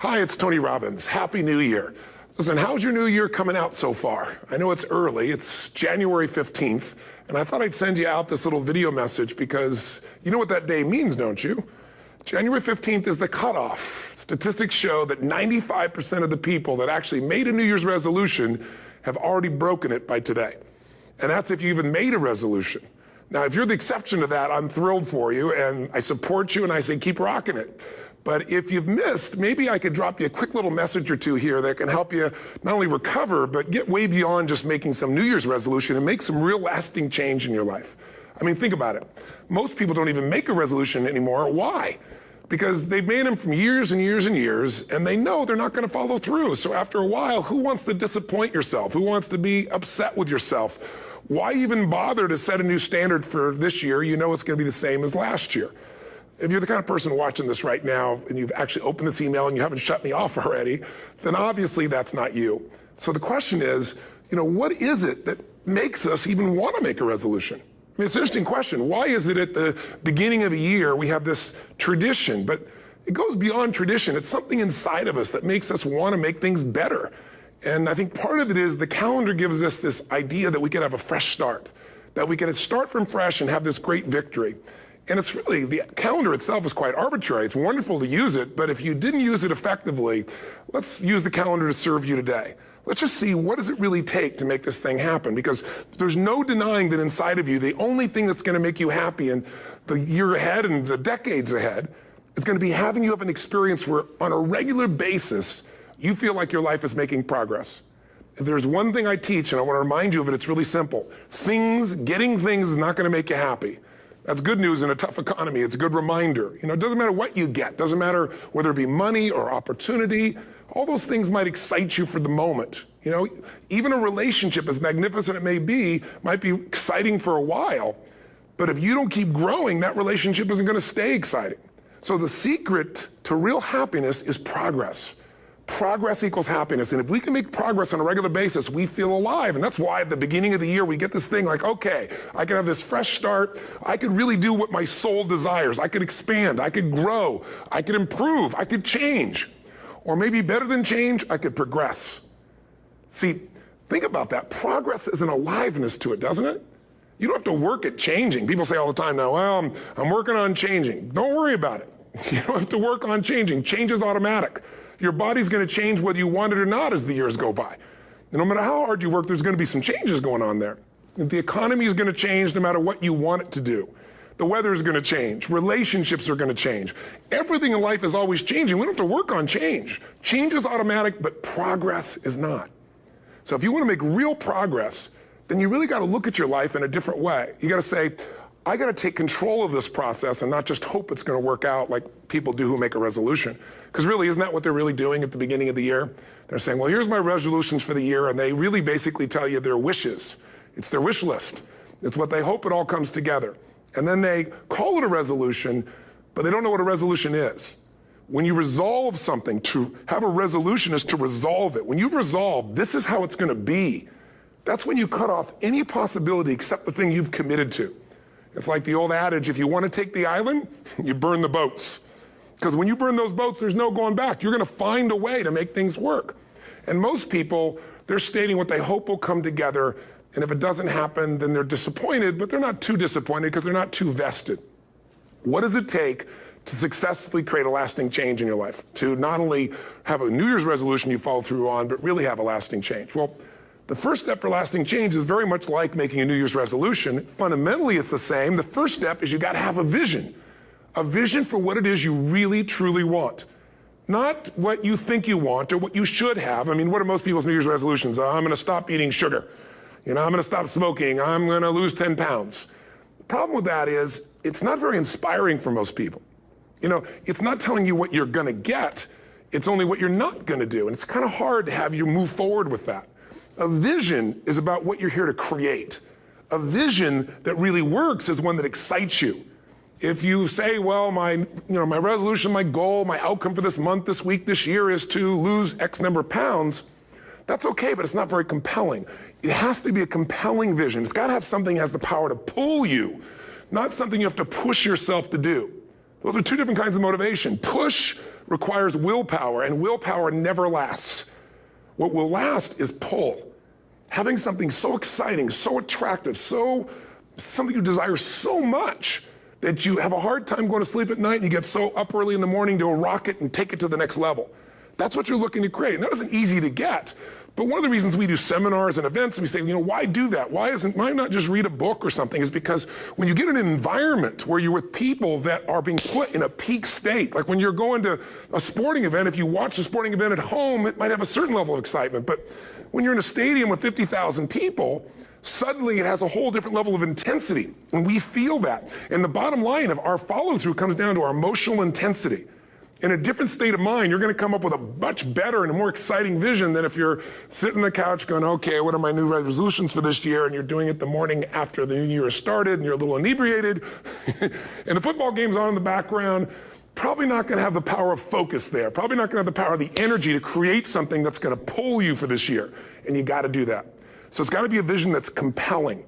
Hi, it's Tony Robbins. Happy New Year. Listen, how's your new year coming out so far? I know it's early, it's January 15th, and I thought I'd send you out this little video message because you know what that day means, don't you? January 15th is the cutoff. Statistics show that 95% of the people that actually made a New Year's resolution have already broken it by today. And that's if you even made a resolution. Now, if you're the exception to that, I'm thrilled for you, and I support you, and I say keep rocking it. But if you've missed, maybe I could drop you a quick little message or two here that can help you not only recover, but get way beyond just making some New Year's resolution and make some real lasting change in your life. I mean, think about it. Most people don't even make a resolution anymore. Why? Because they've made them from years and years and years, and they know they're not going to follow through. So after a while, who wants to disappoint yourself? Who wants to be upset with yourself? Why even bother to set a new standard for this year? You know it's going to be the same as last year. If you're the kind of person watching this right now and you've actually opened this email and you haven't shut me off already, then obviously that's not you. So the question is, what is it that makes us even want to make a resolution? I mean, it's an interesting question. Why is it at the beginning of a year we have this tradition? But it goes beyond tradition. It's something inside of us that makes us want to make things better. And I think part of it is the calendar gives us this idea that we can have a fresh start, that we can start from fresh and have this great victory. And it's really, the calendar itself is quite arbitrary. It's wonderful to use it, but if you didn't use it effectively, let's use the calendar to serve you today. Let's just see, what does it really take to make this thing happen? Because there's no denying that inside of you, the only thing that's gonna make you happy in the year ahead and the decades ahead is gonna be having you have an experience where on a regular basis, you feel like your life is making progress. If there's one thing I teach, and I wanna remind you of it, it's really simple. Getting things is not gonna make you happy. That's good news in a tough economy. It's a good reminder. It doesn't matter what you get. Doesn't matter whether it be money or opportunity. All those things might excite you for the moment. Even a relationship, as magnificent it may be, might be exciting for a while. But if you don't keep growing, that relationship isn't going to stay exciting. So the secret to real happiness is progress. Progress equals happiness. And if we can make progress on a regular basis, we feel alive. And that's why at the beginning of the year, we get this thing like, okay, I can have this fresh start. I could really do what my soul desires. I could expand. I could grow. I could improve. I could change. Or maybe better than change, I could progress. See, think about that. Progress is an aliveness to it, doesn't it? You don't have to work at changing. People say all the time now, well, I'm working on changing. Don't worry about it. You don't have to work on changing. Change is automatic. Your body's going to change whether you want it or not as the years go by. And no matter how hard you work, there's going to be some changes going on there. The economy is going to change no matter what you want it to do. The weather is going to change. Relationships are going to change. Everything in life is always changing. We don't have to work on change. Change is automatic, but progress is not. So if you want to make real progress, then you really got to look at your life in a different way. You got to say, I got to take control of this process and not just hope it's going to work out like people do who make a resolution. Because really, isn't that what they're really doing at the beginning of the year? They're saying, well, here's my resolutions for the year, and they really basically tell you their wishes. It's their wish list. It's what they hope it all comes together. And then they call it a resolution, but they don't know what a resolution is. When you resolve something, to have a resolution is to resolve it. When you've resolved, this is how it's going to be. That's when you cut off any possibility except the thing you've committed to. It's like the old adage, if you want to take the island, you burn the boats. Because when you burn those boats, there's no going back. You're going to find a way to make things work. And most people, they're stating what they hope will come together. And if it doesn't happen, then they're disappointed, but they're not too disappointed because they're not too vested. What does it take to successfully create a lasting change in your life? To not only have a New Year's resolution you follow through on, but really have a lasting change? Well, the first step for lasting change is very much like making a New Year's resolution. Fundamentally, it's the same. The first step is you got to have a vision for what it is you really, truly want. Not what you think you want or what you should have. I mean, what are most people's New Year's resolutions? I'm going to stop eating sugar. I'm going to stop smoking. I'm going to lose 10 pounds. The problem with that is it's not very inspiring for most people. It's not telling you what you're going to get. It's only what you're not going to do. And it's kind of hard to have you move forward with that. A vision is about what you're here to create. A vision that really works is one that excites you. If you say, well, my resolution, my goal, my outcome for this month, this week, this year is to lose X number of pounds, that's okay, but it's not very compelling. It has to be a compelling vision. It's got to have something that has the power to pull you, not something you have to push yourself to do. Those are two different kinds of motivation. Push requires willpower, and willpower never lasts. What will last is pull. Having something so exciting, so attractive, something you desire so much that you have a hard time going to sleep at night and you get so up early in the morning to rock it and take it to the next level. That's what you're looking to create. And that isn't easy to get. But one of the reasons we do seminars and events and we say, why do that? Why not just read a book or something? Is because when you get in an environment where you're with people that are being put in a peak state, like when you're going to a sporting event, if you watch a sporting event at home, it might have a certain level of excitement. But when you're in a stadium with 50,000 people, suddenly it has a whole different level of intensity. And we feel that. And the bottom line of our follow-through comes down to our emotional intensity. In a different state of mind, you're going to come up with a much better and a more exciting vision than if you're sitting on the couch going, okay, what are my new resolutions for this year? And you're doing it the morning after the new year has started and you're a little inebriated and the football game's on in the background. Probably not going to have the power of focus there. Probably not going to have the power of the energy to create something that's going to pull you for this year. And you got to do that. So it's got to be a vision that's compelling.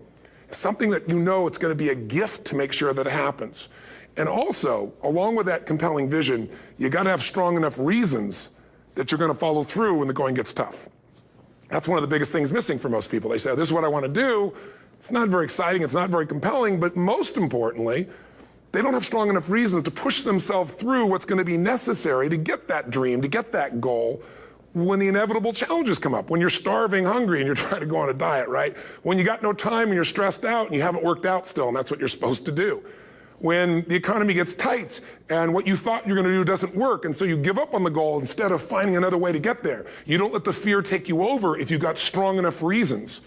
Something that it's going to be a gift to make sure that it happens. And also, along with that compelling vision, you got to have strong enough reasons that you're going to follow through when the going gets tough. That's one of the biggest things missing for most people. They say, this is what I want to do. It's not very exciting. It's not very compelling. But most importantly, they don't have strong enough reasons to push themselves through what's going to be necessary to get that dream, to get that goal when the inevitable challenges come up, when you're starving, hungry, and you're trying to go on a diet, right? When you got no time and you're stressed out and you haven't worked out still, and that's what you're supposed to do. When the economy gets tight and what you thought you're going to do doesn't work, and so you give up on the goal instead of finding another way to get there. You don't let the fear take you over if you've got strong enough reasons.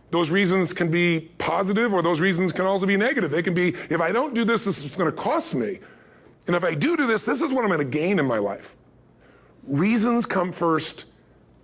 Those reasons can be positive, or those reasons can also be negative. They can be, if I don't do this, this is what's going to cost me. And if I do this, this is what I'm going to gain in my life. Reasons come first,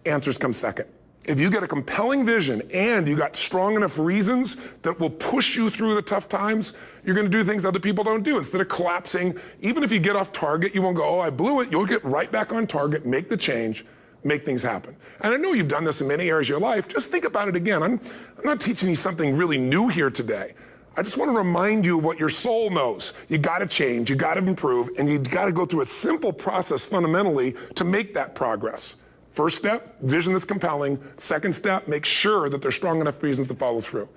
answers come second. If you get a compelling vision and you got strong enough reasons that will push you through the tough times, you're going to do things other people don't do. Instead of collapsing, even if you get off target, you won't go, oh, I blew it. You'll get right back on target, make the change, make things happen. And I know you've done this in many areas of your life. Just think about it again. I'm not teaching you something really new here today. I just want to remind you of what your soul knows. You got to change, you got to improve, and you got to go through a simple process fundamentally to make that progress. First step, vision that's compelling. Second step, make sure that there's strong enough reasons to follow through.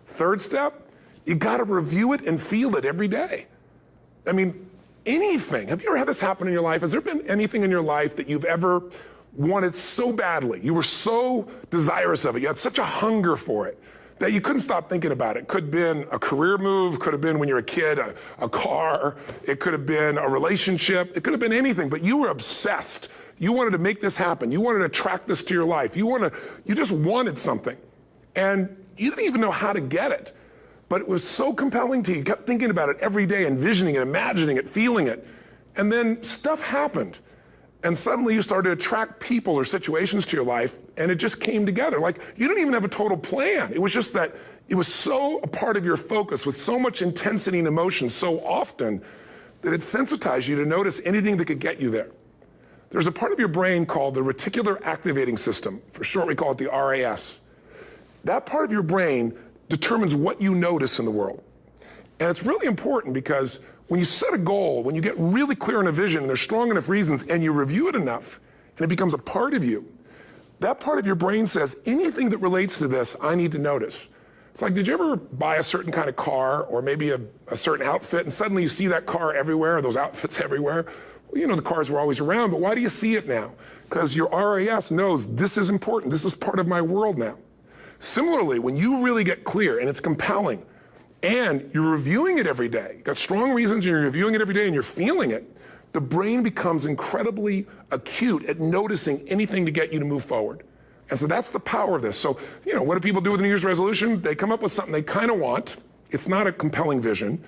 Third step, you got to review it and feel it every day. I mean, anything. Have you ever had this happen in your life? Has there been anything in your life that you've ever wanted so badly? You were so desirous of it. You had such a hunger for it that you couldn't stop thinking about it. Could have been a career move, could have been when you were a kid, a car, it could have been a relationship, it could have been anything, but you were obsessed. You wanted to make this happen. You wanted to attract this to your life. You just wanted something. And you didn't even know how to get it. But it was so compelling to you. You kept thinking about it every day, envisioning it, imagining it, feeling it. And then stuff happened. And suddenly you started to attract people or situations to your life, and it just came together. Like, you didn't even have a total plan. It was just that it was so a part of your focus with so much intensity and emotion so often that it sensitized you to notice anything that could get you there. There's a part of your brain called the reticular activating system. For short, we call it the RAS. That part of your brain determines what you notice in the world. And it's really important because when you set a goal, when you get really clear on a vision, and there's strong enough reasons, and you review it enough, and it becomes a part of you, that part of your brain says, anything that relates to this, I need to notice. It's like, did you ever buy a certain kind of car or maybe a certain outfit, and suddenly you see that car everywhere, or those outfits everywhere? Well, you know, the cars were always around, but why do you see it now? Because your RAS knows this is important. This is part of my world now. Similarly, when you really get clear and it's compelling and you're reviewing it every day, you've got strong reasons and you're reviewing it every day and you're feeling it, the brain becomes incredibly acute at noticing anything to get you to move forward. And so that's the power of this. So, you know, what do people do with a New Year's resolution? They come up with something they kind of want. It's not a compelling vision.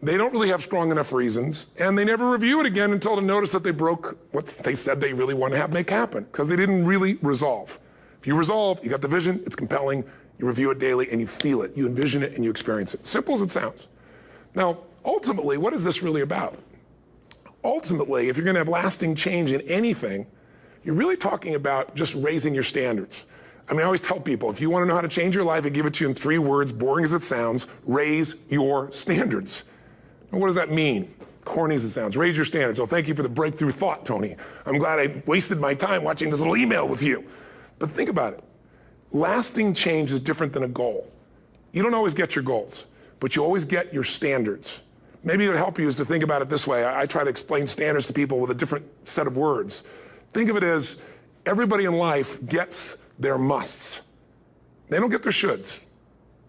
They don't really have strong enough reasons, and they never review it again until they notice that they broke what they said they really want to make happen, because they didn't really resolve. If you resolve, you got the vision, it's compelling, you review it daily, and you feel it. You envision it, and you experience it. Simple as it sounds. Now, ultimately, what is this really about? Ultimately, if you're going to have lasting change in anything, you're really talking about just raising your standards. I mean, I always tell people, if you want to know how to change your life, I give it to you in 3 words, boring as it sounds: raise your standards. And what does that mean? Corny as it sounds. Raise your standards. Oh, thank you for the breakthrough thought, Tony. I'm glad I wasted my time watching this little email with you. But think about it. Lasting change is different than a goal. You don't always get your goals, but you always get your standards. Maybe it would help you is to think about it this way. I try to explain standards to people with a different set of words. Think of it as everybody in life gets their musts. They don't get their shoulds.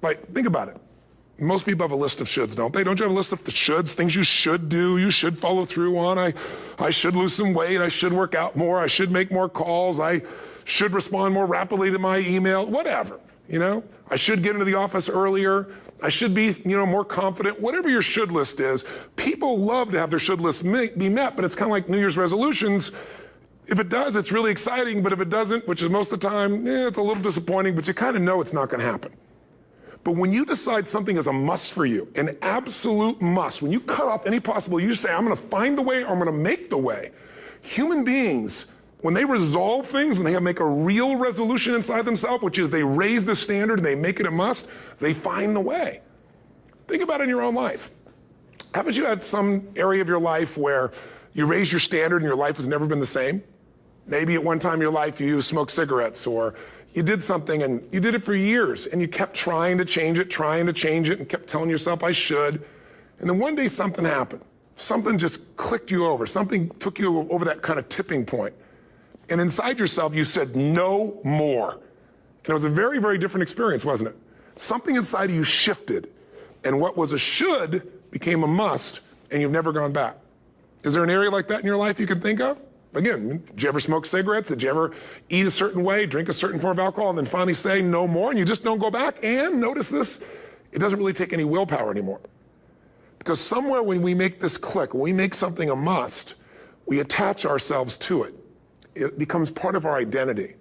Like, think about it. Most people have a list of shoulds, don't they? Don't you have a list of the shoulds, things you should do, you should follow through on? I should lose some weight, I should work out more, I should make more calls, I should respond more rapidly to my email, whatever, you know? I should get into the office earlier, I should be, more confident, whatever your should list is. People love to have their should list be met, but it's kind of like New Year's resolutions. If it does, it's really exciting, but if it doesn't, which is most of the time, it's a little disappointing, but you kind of know it's not gonna happen. But when you decide something is a must for you, an absolute must, when you cut off any possible, you say, I'm gonna find the way or I'm gonna make the way. Human beings, when they resolve things, when they make a real resolution inside themselves, which is they raise the standard and they make it a must, they find the way. Think about it in your own life. Haven't you had some area of your life where you raise your standard and your life has never been the same? Maybe at one time in your life you smoked cigarettes, or you did something and you did it for years and you kept trying to change it and kept telling yourself I should. And then one day something happened. Something just clicked you over. Something took you over that kind of tipping point. And inside yourself you said no more. And it was a very, very different experience, wasn't it? Something inside of you shifted and what was a should became a must and you've never gone back. Is there an area like that in your life you can think of? Again, did you ever smoke cigarettes? Did you ever eat a certain way, drink a certain form of alcohol, and then finally say no more, and you just don't go back? And notice this, it doesn't really take any willpower anymore. Because somewhere when we make this click, when we make something a must, we attach ourselves to it. It becomes part of our identity.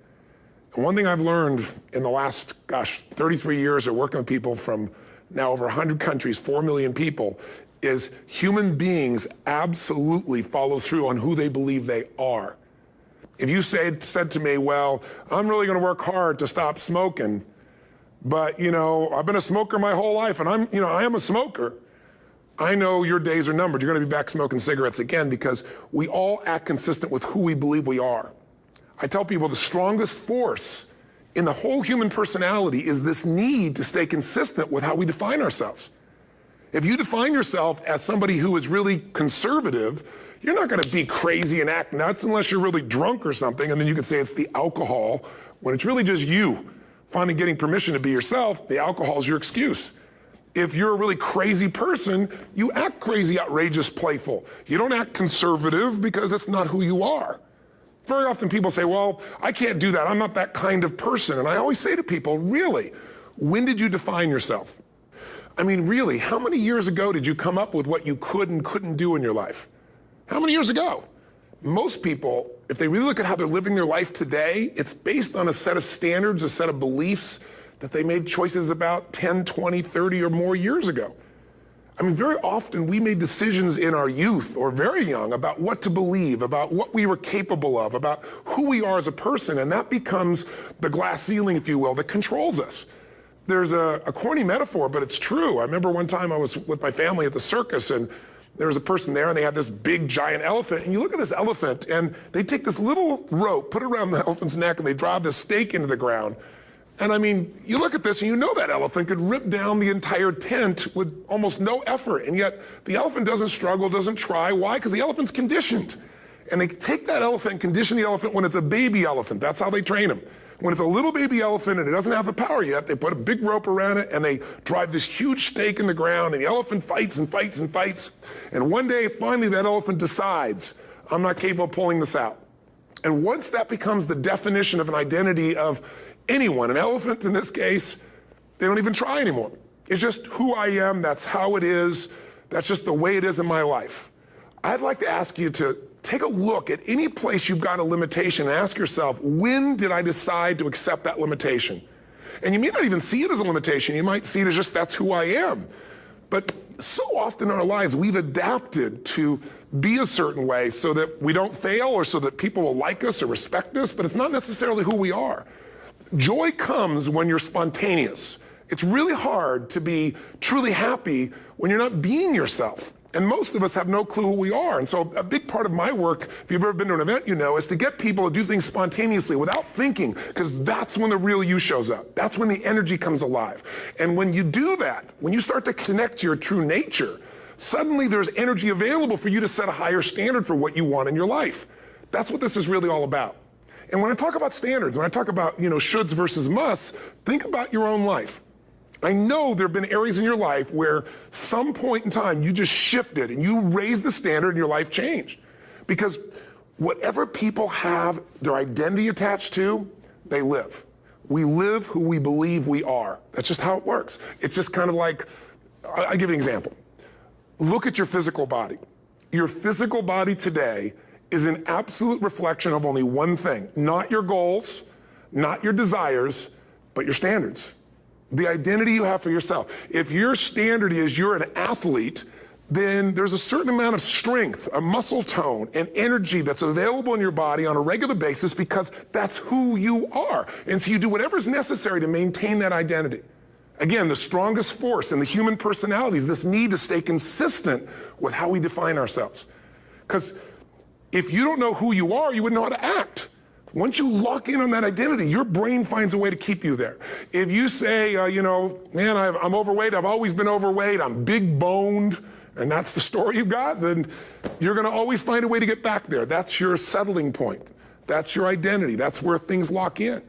And one thing I've learned in the last, 33 years of working with people from now over 100 countries, 4 million people, is human beings absolutely follow through on who they believe they are. If you said to me, well, I'm really gonna work hard to stop smoking, but I've been a smoker my whole life and I am a smoker, I know your days are numbered. You're gonna be back smoking cigarettes again because we all act consistent with who we believe we are. I tell people the strongest force in the whole human personality is this need to stay consistent with how we define ourselves. If you define yourself as somebody who is really conservative, you're not gonna be crazy and act nuts unless you're really drunk or something, and then you can say it's the alcohol, when it's really just you finally getting permission to be yourself. The alcohol is your excuse. If you're a really crazy person, you act crazy, outrageous, playful. You don't act conservative because that's not who you are. Very often people say, well, I can't do that. I'm not that kind of person. And I always say to people, really, when did you define yourself? I mean, really, how many years ago did you come up with what you could and couldn't do in your life? How many years ago? Most people, if they really look at how they're living their life today, it's based on a set of standards, a set of beliefs that they made choices about 10, 20, 30 or more years ago. I mean, very often we made decisions in our youth or very young about what to believe, about what we were capable of, about who we are as a person, and that becomes the glass ceiling, if you will, that controls us. There's a corny metaphor, but it's true. I remember one time I was with my family at the circus and there was a person there and they had this big giant elephant, and you look at this elephant and they take this little rope, put it around the elephant's neck, and they drive this stake into the ground. And I mean, you look at this and you know that elephant could rip down the entire tent with almost no effort, and yet the elephant doesn't struggle, doesn't try. Why? Because the elephant's conditioned. And they take that elephant and condition the elephant when it's a baby elephant. That's how they train them. When it's a little baby elephant and it doesn't have the power yet, they put a big rope around it and they drive this huge stake in the ground, and the elephant fights and fights and fights. And one day, finally, that elephant decides, I'm not capable of pulling this out. And once that becomes the definition of an identity of anyone, an elephant in this case, they don't even try anymore. It's just who I am, that's how it is, that's just the way it is in my life. I'd like to ask you to take a look at any place you've got a limitation and ask yourself, when did I decide to accept that limitation? And you may not even see it as a limitation. You might see it as just that's who I am. But so often in our lives, we've adapted to be a certain way so that we don't fail or so that people will like us or respect us, but it's not necessarily who we are. Joy comes when you're spontaneous. It's really hard to be truly happy when you're not being yourself. And most of us have no clue who we are. And so a big part of my work, if you've ever been to an event, you know, is to get people to do things spontaneously without thinking, because that's when the real you shows up. That's when the energy comes alive. And when you do that, when you start to connect to your true nature, suddenly there's energy available for you to set a higher standard for what you want in your life. That's what this is really all about. And when I talk about standards, when I talk about, you know, shoulds versus musts, think about your own life. I know there have been areas in your life where some point in time you just shifted and you raised the standard and your life changed. Because whatever people have their identity attached to, they live. We live who we believe we are. That's just how it works. It's just kind of like, I'll give you an example. Look at your physical body. Your physical body today is an absolute reflection of only one thing, not your goals, not your desires, but your standards. The identity you have for yourself. If your standard is you're an athlete, then there's a certain amount of strength, a muscle tone, and energy that's available in your body on a regular basis because that's who you are. And so you do whatever's necessary to maintain that identity. Again, the strongest force in the human personality is this need to stay consistent with how we define ourselves. Because if you don't know who you are, you wouldn't know how to act. Once you lock in on that identity, your brain finds a way to keep you there. If you say, you know, man, I'm overweight, I've always been overweight, I'm big boned, and that's the story you got, then you're gonna always find a way to get back there. That's your settling point. That's your identity. That's where things lock in.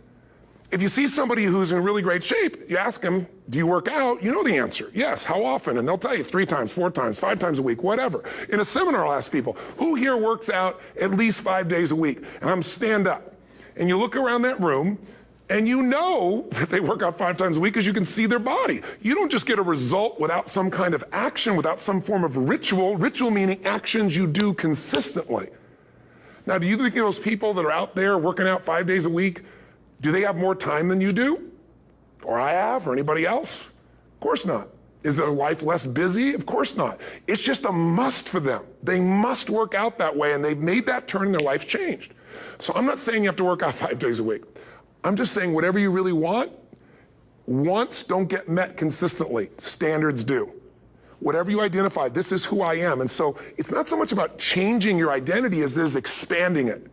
If you see somebody who's in really great shape, you ask them, do you work out? You know the answer. Yes, how often? And they'll tell you 3 times, 4 times, 5 times a week, whatever. In a seminar, I'll ask people, who here works out at least 5 days a week? And I'm stand up. And you look around that room, and you know that they work out 5 times a week because you can see their body. You don't just get a result without some kind of action, without some form of ritual. Ritual meaning actions you do consistently. Now, do you think those people that are out there working out 5 days a week, do they have more time than you do? Or I have, or anybody else? Of course not. Is their life less busy? Of course not. It's just a must for them. They must work out that way, and they've made that turn and their life changed. So I'm not saying you have to work out 5 days a week. I'm just saying whatever you really want, wants don't get met consistently. Standards do. Whatever you identify, this is who I am. And so it's not so much about changing your identity as there's expanding it.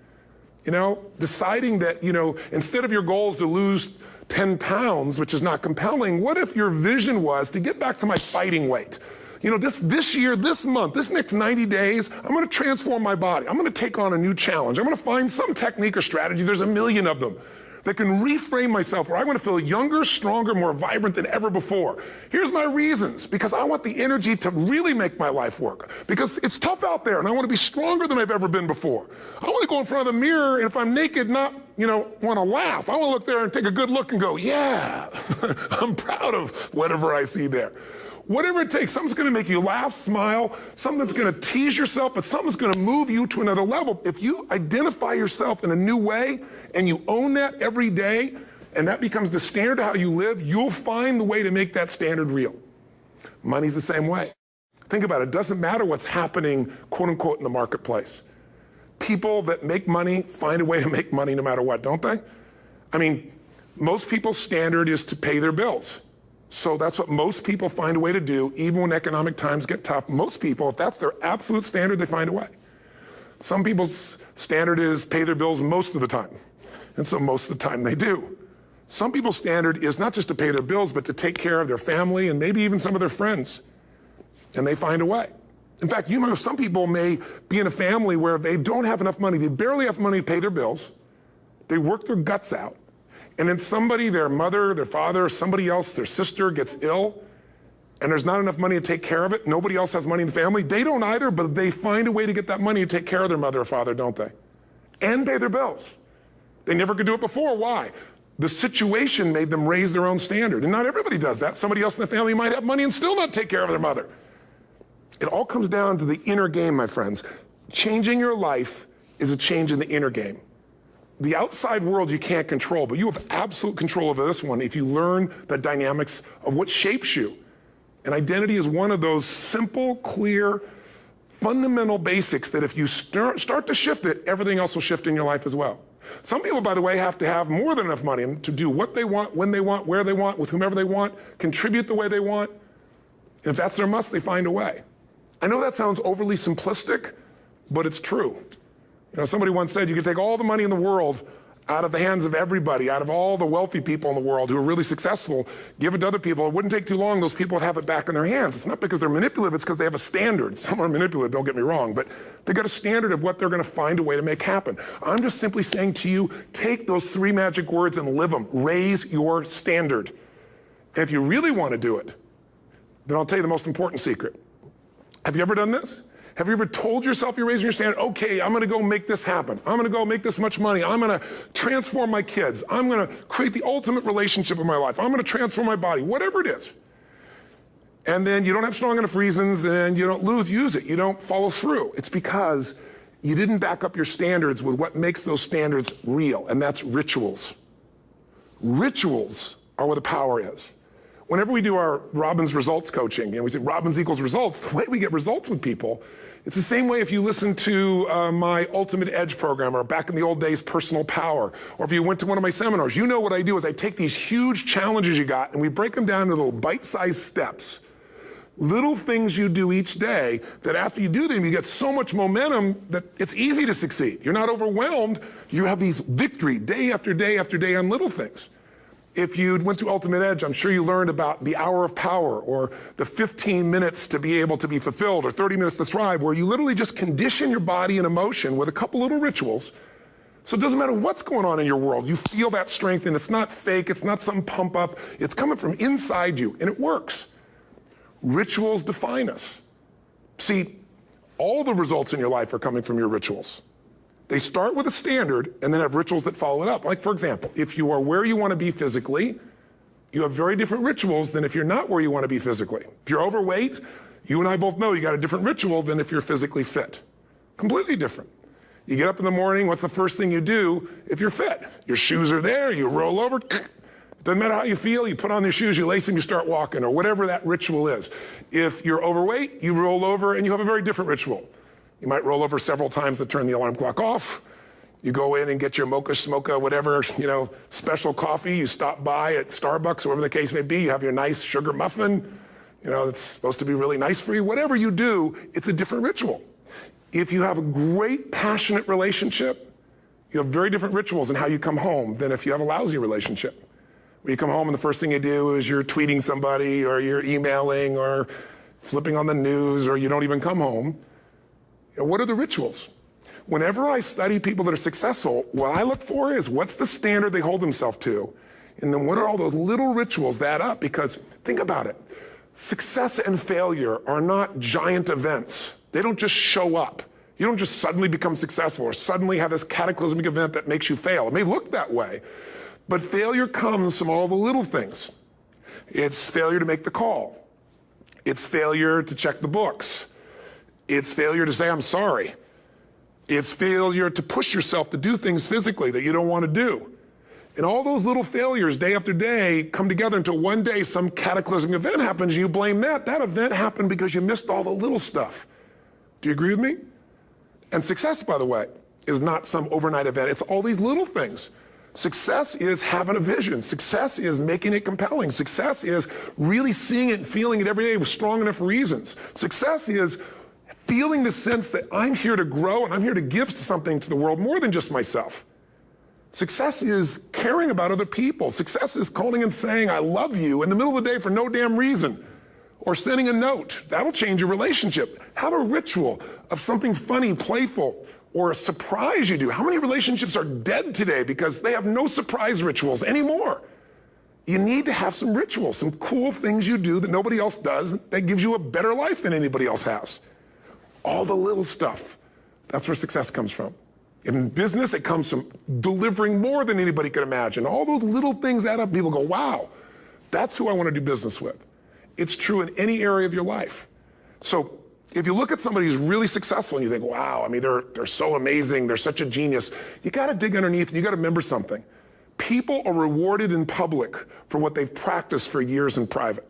You know, deciding that, you know, instead of your goal is to lose 10 pounds, which is not compelling, what if your vision was to get back to my fighting weight? You know, this year, this month, this next 90 days, I'm gonna transform my body. I'm gonna take on a new challenge. I'm gonna find some technique or strategy, there's a million of them, that can reframe myself where I wanna feel younger, stronger, more vibrant than ever before. Here's my reasons, because I want the energy to really make my life work. Because it's tough out there and I wanna be stronger than I've ever been before. I wanna go in front of the mirror and if I'm naked, not, you know, wanna laugh. I wanna look there and take a good look and go, yeah, I'm proud of whatever I see there. Whatever it takes, something's gonna make you laugh, smile, something that's gonna tease yourself, but something's gonna move you to another level. If you identify yourself in a new way and you own that every day, and that becomes the standard of how you live, you'll find the way to make that standard real. Money's the same way. Think about it, it doesn't matter what's happening, quote unquote, in the marketplace. People that make money find a way to make money no matter what, don't they? I mean, most people's standard is to pay their bills. So that's what most people find a way to do, even when economic times get tough. Most people, if that's their absolute standard, they find a way. Some people's standard is pay their bills most of the time. And so most of the time they do. Some people's standard is not just to pay their bills, but to take care of their family and maybe even some of their friends. And they find a way. In fact, you know, some people may be in a family where they don't have enough money. They barely have money to pay their bills. They work their guts out. And then somebody, their mother, their father, somebody else, their sister gets ill, and there's not enough money to take care of it. Nobody else has money in the family. They don't either, but they find a way to get that money to take care of their mother or father, don't they? And pay their bills. They never could do it before. Why? The situation made them raise their own standard. And not everybody does that. Somebody else in the family might have money and still not take care of their mother. It all comes down to the inner game, my friends. Changing your life is a change in the inner game. The outside world you can't control, but you have absolute control over this one if you learn the dynamics of what shapes you. And identity is one of those simple, clear, fundamental basics that if you start to shift it, everything else will shift in your life as well. Some people, by the way, have to have more than enough money to do what they want, when they want, where they want, with whomever they want, contribute the way they want. And if that's their must, they find a way. I know that sounds overly simplistic, but it's true. Somebody once said you could take all the money in the world out of the hands of everybody, out of all the wealthy people in the world who are really successful, give it to other people. It wouldn't take too long. Those people would have it back in their hands. It's not because they're manipulative. It's because they have a standard. Some are manipulative, don't get me wrong, but they got a standard of what they're going to find a way to make happen. I'm just simply saying to you, take those 3 magic words and live them. Raise your standard. And if you really want to do it, then I'll tell you the most important secret. Have you ever done this? Have you ever told yourself you're raising your standard? Okay, I'm going to go make this happen. I'm going to go make this much money. I'm going to transform my kids. I'm going to create the ultimate relationship in my life. I'm going to transform my body, whatever it is. And then you don't have strong enough reasons and you don't use it. You don't follow through. It's because you didn't back up your standards with what makes those standards real, and that's rituals. Rituals are where the power is. Whenever we do our Robbins results coaching, we say Robbins equals results, the way we get results with people, it's the same way if you listen to my Ultimate Edge program, or back in the old days, Personal Power, or if you went to one of my seminars. You know what I do is I take these huge challenges you got and we break them down into little bite-sized steps. Little things you do each day that after you do them, you get so much momentum that it's easy to succeed. You're not overwhelmed. You have these victory day after day after day on little things. If you went to Ultimate Edge, I'm sure you learned about the hour of power, or the 15 minutes to be able to be fulfilled, or 30 minutes to thrive, where you literally just condition your body and emotion with a couple little rituals. So it doesn't matter what's going on in your world. You feel that strength, and it's not fake. It's not some pump up. It's coming from inside you, and it works. Rituals define us. See, all the results in your life are coming from your rituals. They start with a standard and then have rituals that follow it up. Like, for example, if you are where you want to be physically, you have very different rituals than if you're not where you want to be physically. If you're overweight, you and I both know you got a different ritual than if you're physically fit. Completely different. You get up in the morning, what's the first thing you do if you're fit? Your shoes are there, you roll over. Doesn't matter how you feel, you put on your shoes, you lace them, you start walking, or whatever that ritual is. If you're overweight, you roll over and you have a very different ritual. You might roll over several times to turn the alarm clock off. You go in and get your mocha, smocha, whatever, special coffee. You stop by at Starbucks, or whatever the case may be. You have your nice sugar muffin. It's supposed to be really nice for you. Whatever you do, it's a different ritual. If you have a great, passionate relationship, you have very different rituals in how you come home than if you have a lousy relationship. When you come home and the first thing you do is you're tweeting somebody, or you're emailing, or flipping on the news, or you don't even come home. What are the rituals? Whenever I study people that are successful, what I look for is what's the standard they hold themselves to, and then what are all those little rituals that add up? Because think about it. Success and failure are not giant events. They don't just show up. You don't just suddenly become successful or suddenly have this cataclysmic event that makes you fail. It may look that way, but failure comes from all the little things. It's failure to make the call. It's failure to check the books. It's failure to say, I'm sorry. It's failure to push yourself to do things physically that you don't want to do. And all those little failures day after day come together until one day some cataclysmic event happens and you blame that. That event happened because you missed all the little stuff. Do you agree with me? And success, by the way, is not some overnight event. It's all these little things. Success is having a vision. Success is making it compelling. Success is really seeing it and feeling it every day with strong enough reasons. Success is feeling the sense that I'm here to grow and I'm here to give something to the world more than just myself. Success is caring about other people. Success is calling and saying, I love you in the middle of the day for no damn reason. Or sending a note. That'll change your relationship. Have a ritual of something funny, playful, or a surprise you do. How many relationships are dead today because they have no surprise rituals anymore? You need to have some rituals, some cool things you do that nobody else does that gives you a better life than anybody else has. All the little stuff, that's where success comes from. In business, it comes from delivering more than anybody could imagine. All those little things add up. People go, wow, that's who I want to do business with. It's true in any area of your life. So if you look at somebody who's really successful and you think, wow, they're so amazing, they're such a genius, you got to dig underneath and you got to remember something. People are rewarded in public for what they've practiced for years in private.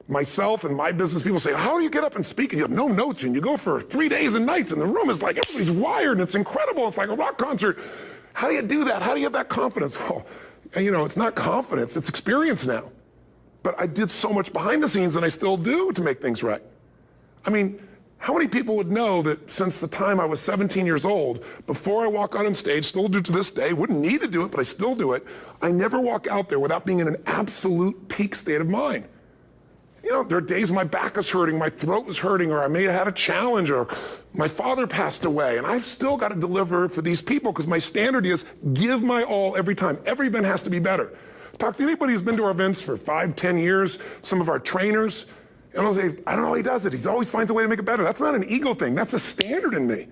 Myself and my business people say, how do you get up and speak? And you have no notes and you go for 3 days and nights and the room is like, everybody's wired and it's incredible. It's like a rock concert. How do you do that? How do you have that confidence? Well, it's not confidence, it's experience now. But I did so much behind the scenes and I still do to make things right. How many people would know that since the time I was 17 years old, before I walk out on stage, still do to this day, wouldn't need to do it, but I still do it, I never walk out there without being in an absolute peak state of mind. You know, there are days my back is hurting, my throat was hurting, or I may have had a challenge, or my father passed away, and I've still got to deliver for these people because my standard is give my all every time. Every event has to be better. Talk to anybody who's been to our events for 5, 10 years, some of our trainers, and I'll say, I don't know how he does it. He always finds a way to make it better. That's not an ego thing. That's a standard in me.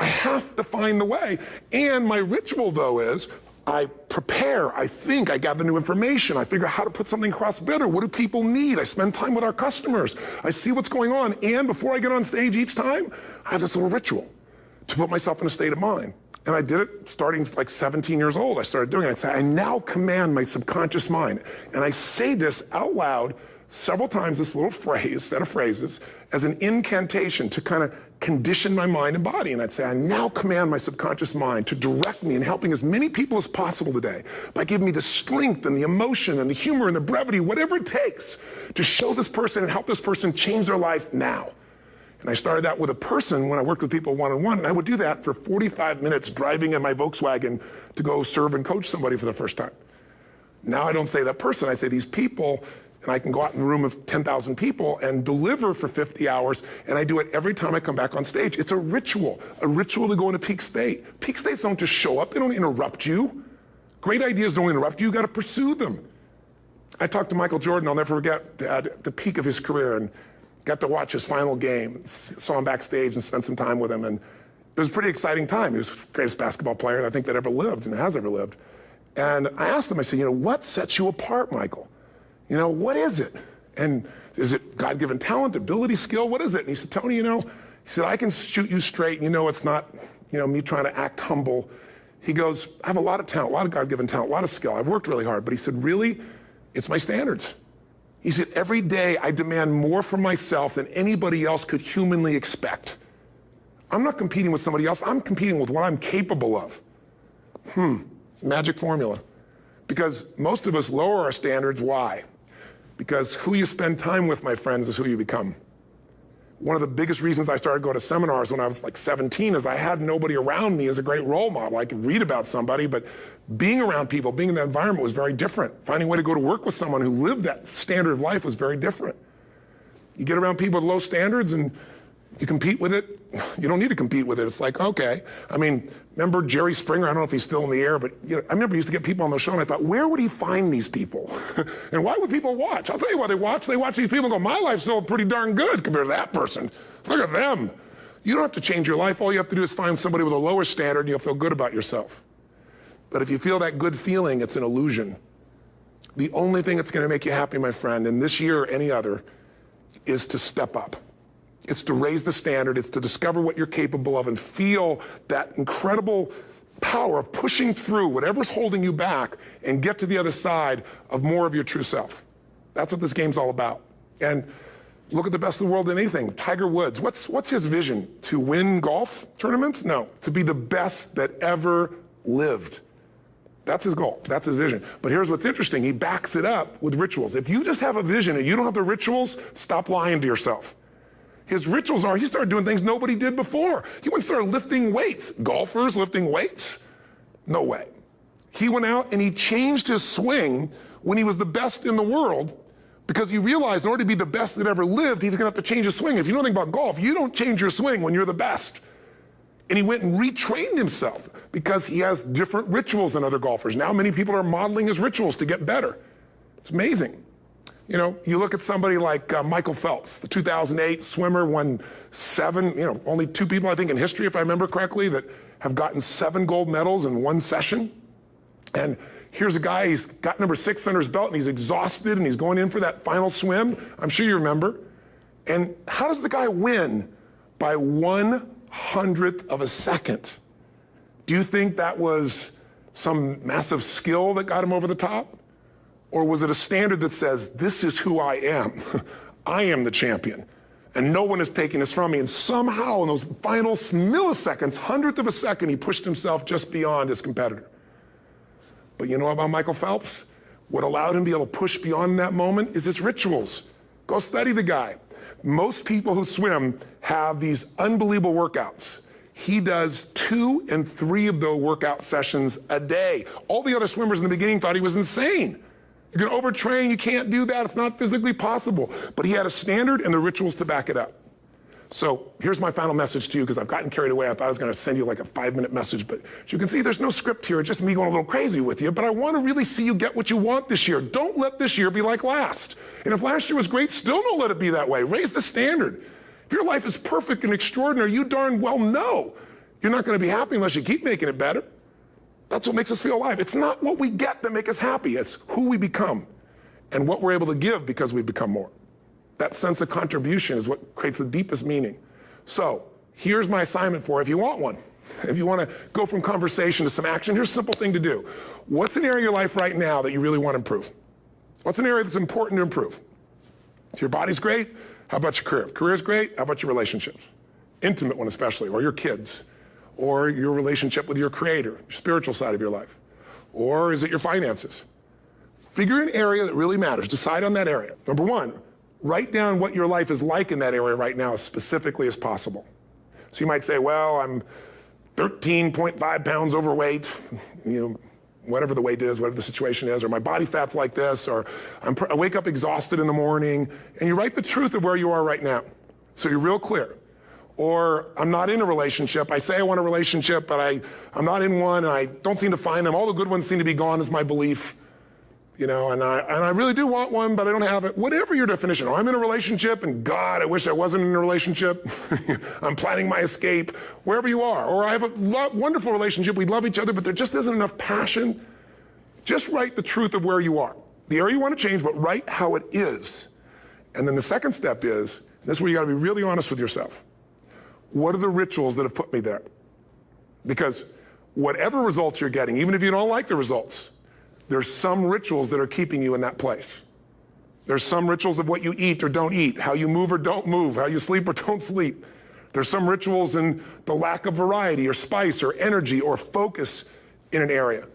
I have to find the way. And my ritual, though, is I prepare, I think, I gather new information, I figure out how to put something across better. What do people need? I spend time with our customers. I see what's going on. And before I get on stage each time, I have this little ritual to put myself in a state of mind. And I did it starting like 17 years old. I started doing it. I'd say, I now command my subconscious mind. And I say this out loud several times, this little phrase, set of phrases, as an incantation to kind of condition my mind and body. And I'd say, I now command my subconscious mind to direct me in helping as many people as possible today by giving me the strength and the emotion and the humor and the brevity, whatever it takes to show this person and help this person change their life now. And I started that with a person when I worked with people one-on-one, and I would do that for 45 minutes driving in my Volkswagen to go serve and coach somebody for the first time. Now I don't say that person, I say these people, and I can go out in a room of 10,000 people and deliver for 50 hours, and I do it every time I come back on stage. It's a ritual to go into peak state. Peak states don't just show up, they don't interrupt you. Great ideas don't interrupt you, you gotta pursue them. I talked to Michael Jordan, I'll never forget, at the peak of his career, and got to watch his final game, saw him backstage and spent some time with him, and it was a pretty exciting time. He was the greatest basketball player I think that ever lived and has ever lived. And I asked him, I said, you know, what sets you apart, Michael? You know, what is it? And is it God-given talent, ability, skill? What is it? And he said, Tony, you know, he said, I can shoot you straight, and you know it's not, you know, me trying to act humble. He goes, I have a lot of talent, a lot of God-given talent, a lot of skill. I've worked really hard. But he said, really, it's my standards. He said, every day I demand more from myself than anybody else could humanly expect. I'm not competing with somebody else. I'm competing with what I'm capable of. Magic formula. Because most of us lower our standards. Why? Because who you spend time with, my friends, is who you become. One of the biggest reasons I started going to seminars when I was like 17 is I had nobody around me as a great role model. I could read about somebody, but being around people, being in that environment was very different. Finding a way to go to work with someone who lived that standard of life was very different. You get around people with low standards and you compete with it. You don't need to compete with it. It's like, okay. I mean, remember Jerry Springer? I don't know if he's still in the air, but you know, I remember he used to get people on the show and I thought, where would he find these people? And why would people watch? I'll tell you why they watch. They watch these people and go, my life's still pretty darn good compared to that person. Look at them. You don't have to change your life. All you have to do is find somebody with a lower standard and you'll feel good about yourself. But if you feel that good feeling, it's an illusion. The only thing that's gonna make you happy, my friend, and this year or any other, is to step up. It's to raise the standard, it's to discover what you're capable of and feel that incredible power of pushing through whatever's holding you back and get to the other side of more of your true self. That's what this game's all about. And look at the best in the world in anything. Tiger Woods, what's his vision? To win golf tournaments? No, to be the best that ever lived. That's his goal, that's his vision. But here's what's interesting, he backs it up with rituals. If you just have a vision and you don't have the rituals, stop lying to yourself. His rituals are, he started doing things nobody did before. He went and started lifting weights. Golfers lifting weights? No way. He went out and he changed his swing when he was the best in the world because he realized in order to be the best that ever lived, he was gonna have to change his swing. If you know anything about golf, you don't change your swing when you're the best. And he went and retrained himself because he has different rituals than other golfers. Now many people are modeling his rituals to get better. It's amazing. You know, you look at somebody like Michael Phelps, the 2008 swimmer, won 7, you know, only 2 people I think in history, if I remember correctly, that have gotten 7 gold medals in one session. And here's a guy, he's got number 6 under his belt and he's exhausted and he's going in for that final swim. I'm sure you remember. And how does the guy win? By 1/100th of a second. Do you think that was some massive skill that got him over the top? Or was it a standard that says, this is who I am. I am the champion. And no one is taking this from me. And somehow in those final milliseconds, 100th of a second, he pushed himself just beyond his competitor. But you know about Michael Phelps? What allowed him to be able to push beyond that moment is his rituals. Go study the guy. Most people who swim have these unbelievable workouts. He does 2 and 3 of those workout sessions a day. All the other swimmers in the beginning thought he was insane. You're gonna overtrain, you can't do that, it's not physically possible. But he had a standard and the rituals to back it up. So here's my final message to you, because I've gotten carried away. I thought I was gonna send you like a 5-minute message, but as you can see, there's no script here, it's just me going a little crazy with you, but I wanna really see you get what you want this year. Don't let this year be like last. And if last year was great, still don't let it be that way. Raise the standard. If your life is perfect and extraordinary, you darn well know you're not gonna be happy unless you keep making it better. That's what makes us feel alive. It's not what we get that makes us happy, it's who we become and what we're able to give because we become more. That sense of contribution is what creates the deepest meaning. So here's my assignment for you, if you want one. If you wanna go from conversation to some action, here's a simple thing to do. What's an area of your life right now that you really wanna improve? What's an area that's important to improve? If your body's great, how about your career? If career's great, how about your relationships? Intimate one especially, or your kids, or your relationship with your creator, your spiritual side of your life. Or is it your finances? Figure an area that really matters, decide on that area. Number 1, write down what your life is like in that area right now as specifically as possible. So you might say, well, I'm 13.5 pounds overweight, whatever the weight is, whatever the situation is, or my body fat's like this, or I wake up exhausted in the morning, and you write the truth of where you are right now. So you're real clear. Or I'm not in a relationship. I say I want a relationship, but I'm not in one, and I don't seem to find them. All the good ones seem to be gone is my belief. And I really do want one, but I don't have it. Whatever your definition. Or I'm in a relationship, and God, I wish I wasn't in a relationship. I'm planning my escape, wherever you are. Or I have a wonderful relationship, we love each other, but there just isn't enough passion. Just write the truth of where you are. The area you want to change, but write how it is. And then the second step is, and this is where you gotta be really honest with yourself. What are the rituals that have put me there? Because whatever results you're getting, even if you don't like the results, there's some rituals that are keeping you in that place. There's some rituals of what you eat or don't eat, how you move or don't move, how you sleep or don't sleep. There's some rituals in the lack of variety or spice or energy or focus in an area.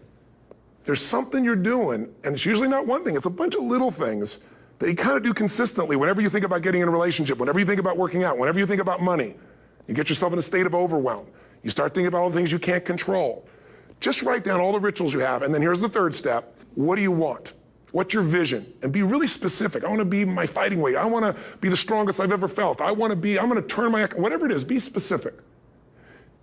There's something you're doing, and it's usually not one thing, it's a bunch of little things that you kind of do consistently whenever you think about getting in a relationship, whenever you think about working out, whenever you think about money. You get yourself in a state of overwhelm. You start thinking about all the things you can't control. Just write down all the rituals you have, and then here's the third step. What do you want? What's your vision? And be really specific. I want to be my fighting weight. I want to be the strongest I've ever felt. I'm going to turn my, whatever it is, be specific.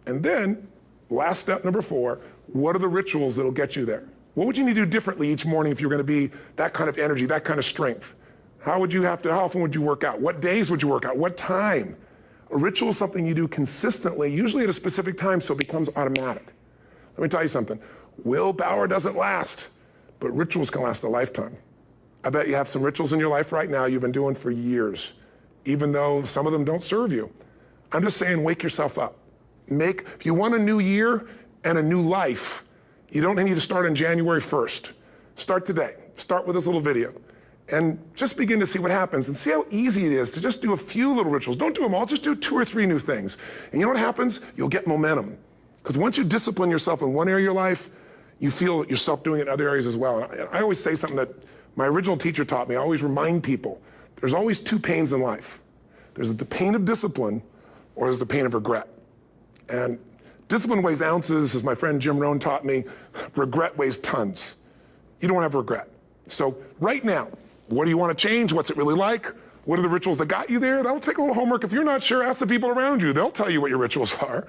And then, last step, number 4, what are the rituals that'll get you there? What would you need to do differently each morning if you're going to be that kind of energy, that kind of strength? How often would you work out? What days would you work out? What time? A ritual is something you do consistently, usually at a specific time, so it becomes automatic. Let me tell you something. Willpower doesn't last, but rituals can last a lifetime. I bet you have some rituals in your life right now you've been doing for years, even though some of them don't serve you. I'm just saying, wake yourself up. If you want a new year and a new life, you don't need to start on January 1st. Start today. Start with this little video. And just begin to see what happens and see how easy it is to just do a few little rituals. Don't do them all, just do 2 or 3 new things. And you know what happens? You'll get momentum. Because once you discipline yourself in one area of your life, you feel yourself doing it in other areas as well. And I always say something that my original teacher taught me. I always remind people, there's always 2 pains in life. There's the pain of discipline, or there's the pain of regret. And discipline weighs ounces, as my friend Jim Rohn taught me. Regret weighs tons. You don't want to have regret. So right now, what do you want to change? What's it really like? What are the rituals that got you there? That'll take a little homework. If you're not sure, ask the people around you. They'll tell you what your rituals are.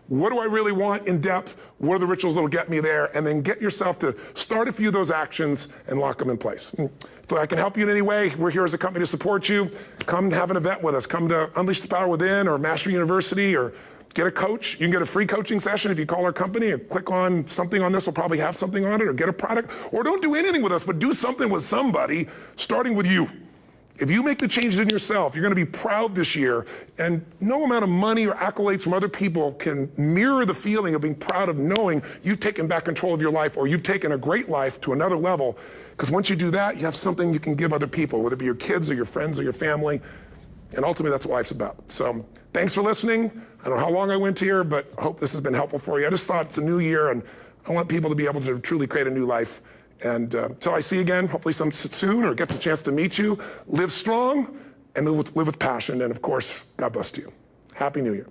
What do I really want in depth? What are the rituals that'll get me there? And then get yourself to start a few of those actions and lock them in place. If I can help you in any way, we're here as a company to support you. Come have an event with us. Come to Unleash the Power Within or Mastery University, or get a coach. You can get a free coaching session if you call our company and click on something on this. Will probably have something on it, or get a product. Or don't do anything with us, but do something with somebody, starting with you. If you make the changes in yourself, you're going to be proud this year, and no amount of money or accolades from other people can mirror the feeling of being proud of knowing you've taken back control of your life, or you've taken a great life to another level. Because once you do that, you have something you can give other people, whether it be your kids or your friends or your family. And ultimately, that's what life's about. So thanks for listening. I don't know how long I went here, but I hope this has been helpful for you. I just thought it's a new year, and I want people to be able to truly create a new life. And until I see you again, hopefully soon, or gets a chance to meet you, live strong and live with passion. And of course, God bless to you. Happy New Year.